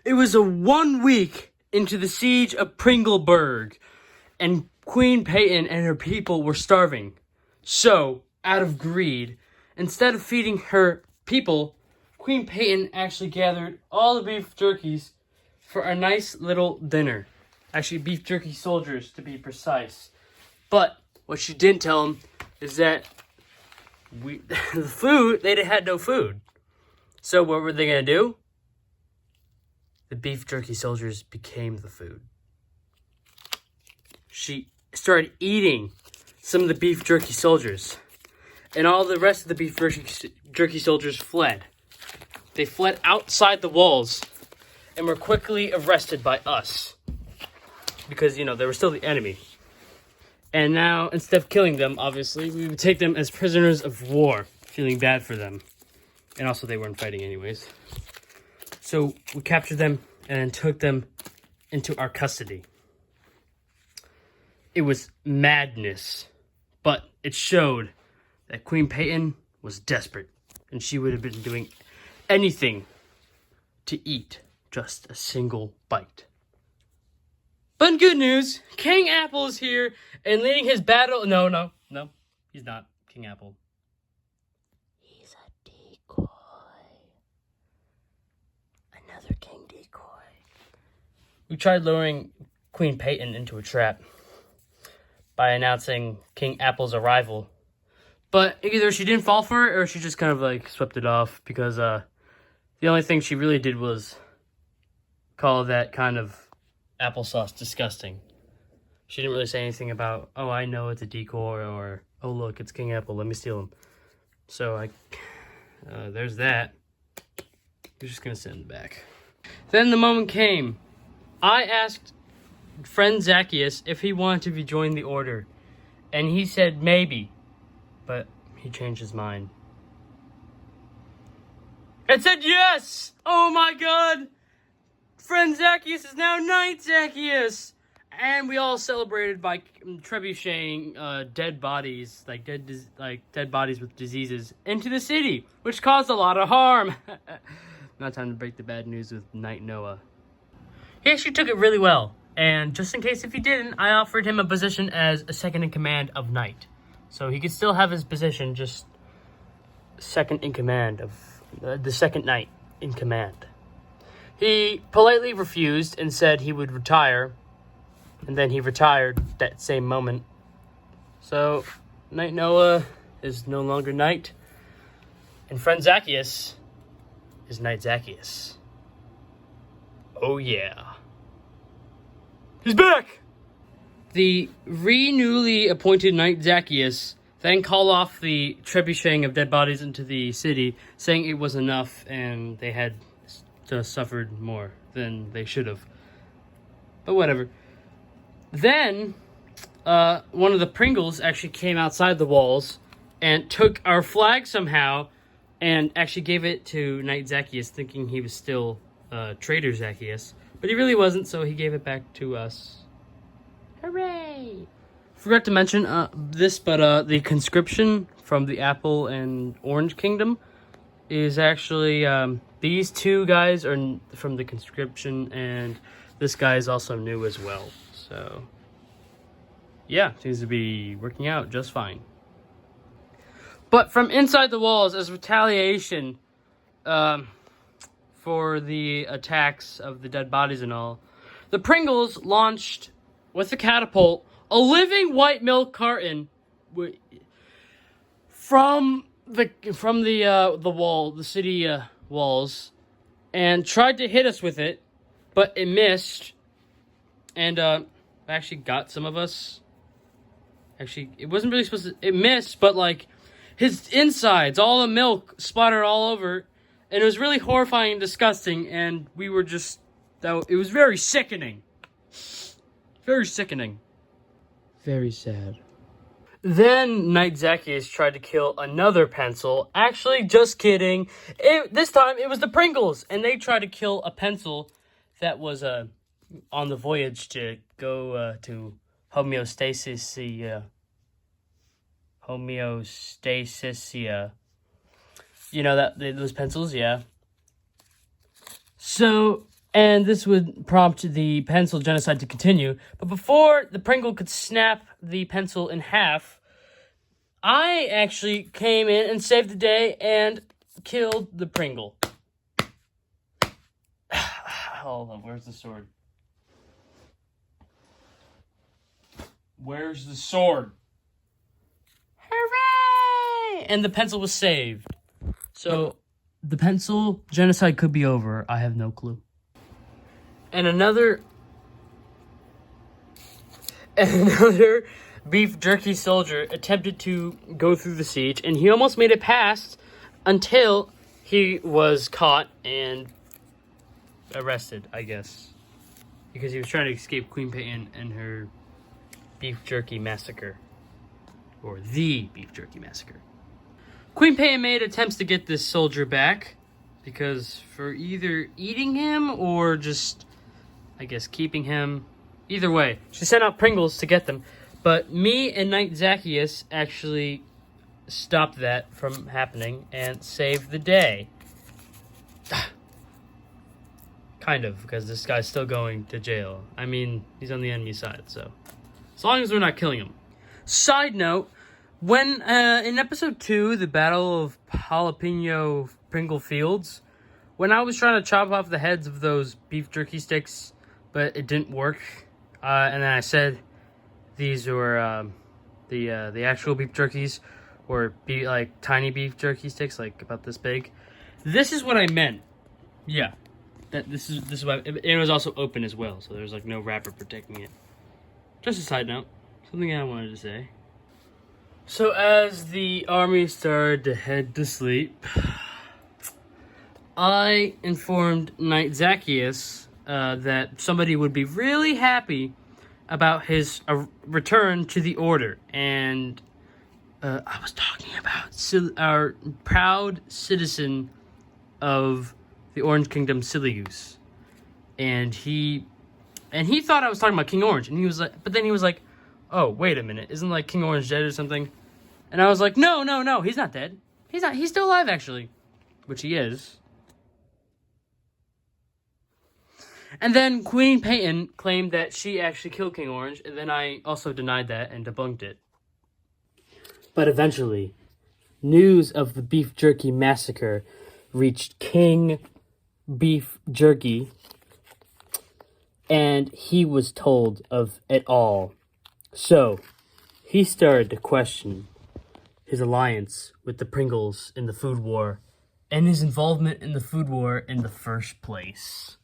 It was a 1 week into the siege of Pringleburg, and Queen Peyton and her people were starving. So, out of greed, instead of feeding her people, Queen Peyton actually gathered all the beef jerkies for a nice little dinner. Actually, beef jerky soldiers, to be precise. But what she didn't tell them is that they had no food. So what were they going to do? The beef jerky soldiers became the food. She started eating some of the beef jerky soldiers. And all the rest of the beef jerky soldiers fled. They fled outside the walls and were quickly arrested by us. Because, they were still the enemy. And now, instead of killing them, obviously, we would take them as prisoners of war, feeling bad for them. And also, they weren't fighting anyways. So, we captured them and then took them into our custody. It was madness, but it showed that Queen Peyton was desperate, and she would have been doing anything to eat just a single bite. But in good news, King Apple is here and leading his battle. No, he's not King Apple. He's a decoy. Another king decoy. We tried luring Queen Peyton into a trap by announcing King Apple's arrival. But either she didn't fall for it or she just kind of swept it off because the only thing she really did was call that kind of applesauce disgusting. She didn't really say anything about, oh, I know it's a decoy, or, oh, look, it's King Apple, let me steal him. So, there's that. We're just gonna sit in the back. Then the moment came. I asked friend Zacchaeus if he wanted to join the order, and he said maybe, but he changed his mind. And said yes! Oh my god! Friend Zacchaeus is now Knight Zacchaeus! And we all celebrated by trebucheting dead bodies, dead bodies with diseases, into the city, which caused a lot of harm. Now time to break the bad news with Knight Noah. He actually took it really well, and just in case if he didn't, I offered him a position as a second in command of Knight. So he could still have his position, just second in command of the second Knight in command. He politely refused and said he would retire, and then he retired that same moment. So, Knight Noah is no longer Knight, and friend Zacchaeus is Knight Zacchaeus. Oh yeah. He's back! The newly appointed Knight Zacchaeus then called off the trebucheting of dead bodies into the city, saying it was enough and they had just suffered more than they should have. But whatever. Then, one of the Pringles actually came outside the walls and took our flag somehow and actually gave it to Knight Zacchaeus, thinking he was still traitor Zacchaeus. But he really wasn't, so he gave it back to us. Hooray! Forgot to mention this, but the conscription from the Apple and Orange Kingdom is actually these two guys are from the conscription, and this guy is also new as well. So, yeah, seems to be working out just fine. But from inside the walls, as retaliation for the attacks of the dead bodies and all, the Pringles launched with a catapult a living white milk carton from the wall, the city walls, and tried to hit us with it, but it missed, and actually got some of us. Actually, it wasn't really supposed to. It missed, but his insides, all the milk splattered all over, and it was really horrifying and disgusting. And we were just, it was very sickening. Very sickening. Very sad. Then Knight Zacchaeus tried to kill another pencil. Actually, just kidding. This time it was the Pringles, and they tried to kill a pencil that was on the voyage to go to homeostasis. You know those pencils, yeah. So And this would prompt the pencil genocide to continue. But before the Pringle could snap the pencil in half, I actually came in and saved the day and killed the Pringle. Hold on, where's the sword? Where's the sword? Hooray! And the pencil was saved. So, the pencil genocide could be over. I have no clue. And another beef jerky soldier attempted to go through the siege, and he almost made it past until he was caught and arrested, I guess, because he was trying to escape Queen Peyton and her beef jerky massacre, or the beef jerky massacre. Queen Peyton made attempts to get this soldier back, because for either eating him or just, I guess, keeping him, either way, she sent out Pringles to get them. But me and Knight Zacchaeus actually stopped that from happening and saved the day. Kind of, because this guy's still going to jail. I mean, he's on the enemy side, so as long as we're not killing him. Side note, when in episode 2, the Battle of Jalapeno Pringle Fields, when I was trying to chop off the heads of those beef jerky sticks, but it didn't work, and then I said these were the actual beef jerkies, or like tiny beef jerky sticks, like about this big. This is what I meant. Yeah, this is what it was also open as well, so there's like no wrapper protecting it. Just a side note, something I wanted to say. So as the army started to head to sleep, I informed Knight Zacchaeus that somebody would be really happy about his return to the Order. And I was talking about our proud citizen of the Orange Kingdom, Silly and he thought I was talking about King Orange, and he was like, but then he was like, oh, wait a minute, isn't like King Orange dead or something? And I was like, no, he's not dead. He's still alive, actually. Which he is. And then Queen Peyton claimed that she actually killed King Orange, and then I also denied that and debunked it. But eventually, news of the beef jerky massacre reached King Beef Jerky, and he was told of it all. So, he started to question his alliance with the Pringles in the food war, and his involvement in the food war in the first place.